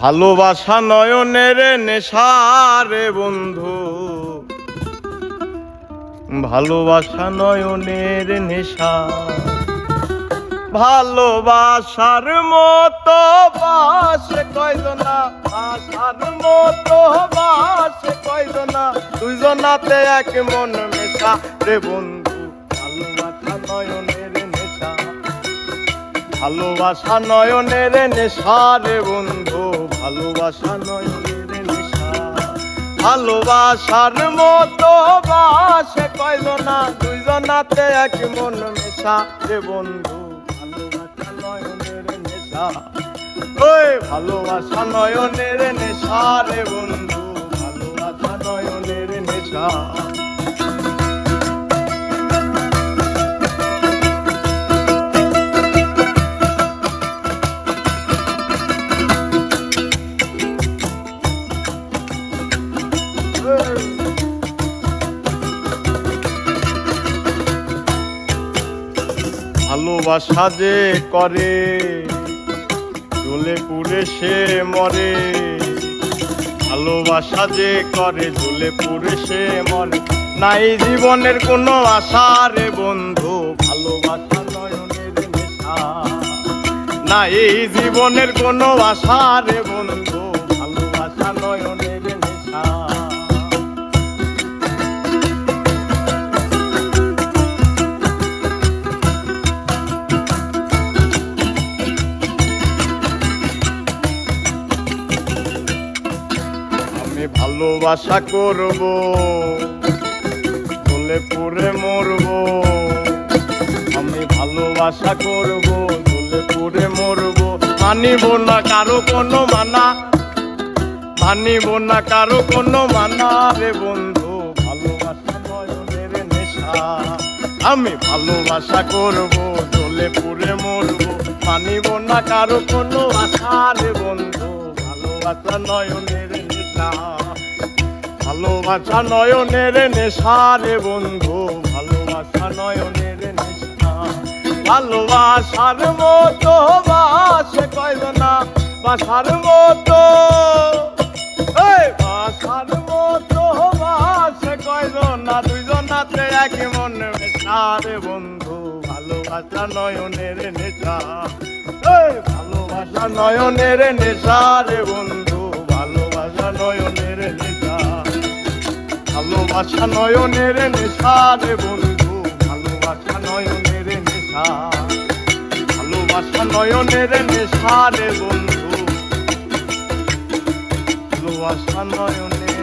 ভালোবাসা নয়নের নেশারে বন্ধু, ভালোবাসা নয়নের নেশা। ভালোবাসার মতো বাসে কয়জনা, আশার মতো বাসে কয়জনা, দুইজনাতে এক মন মেশা রে বন্ধু। ভালোবাসা নয়নের নেশা, ভালোবাসা নয়নের নেশা রে বন্ধু, ভালোবাসা নয়নের নেশা। ভালোবাসার মতো বাসে কয়জনা, দুইজনাতে এক মন মেশা রে বন্ধু। ভালোবাসা নয়নের নেশা, ওই ভালোবাসা নয়নের নেশা রে বন্ধু, ভালোবাসা নয়নের নেশা। ভালোবাসা যে করে জ্বলে পুড়ে সে মরে, ভালোবাসা যে করে জ্বলে পুড়ে সে মরে। নাই জীবনের কোনো আশা রে বন্ধু, ভালোবাসা নয়নের নেশা। নাই জীবনের কোনো আশা রে বন্ধু, ভালোবাসা নয়নের নেশা। ভালোবাসা করব জ্বলে পুড়ে মরব, আমি ভালোবাসা করব জ্বলে পুড়ে মরব। মানিব না কারো কোনো মানা, মানিব না কারো কোনো মানা রে বন্ধু, ভালোবাসা নয়নের নেশা। আমি ভালোবাসা করব জ্বলে পুড়ে মরব, মানিব না কারো কোনো আশা রে বন্ধু, ভালোবাসা নয়নের নেশা। ভালোবাসা নয়নের নেশা রে বন্ধু, ভালোবাসা নয়নের নেশা। ভালোবাসার মতো বাসে কয়জনা, বাসার মতো, এই বাসার মতো বাসে কয়জনা, দুইজনাতে এক মন মেশা রে বন্ধু, ভালোবাসা নয়নের নেশা। এই ভালোবাসা নয়নের নেশা রে বন্ধু, ভালোবাসা নয়নের নেশা। ভালোবাসা নয়নের নেশা রে বন্ধু, ভালোবাসা নয়নের নেশা। ভালোবাসা নয়নের নেশা রে বন্ধু, ভালোবাসা নয়নের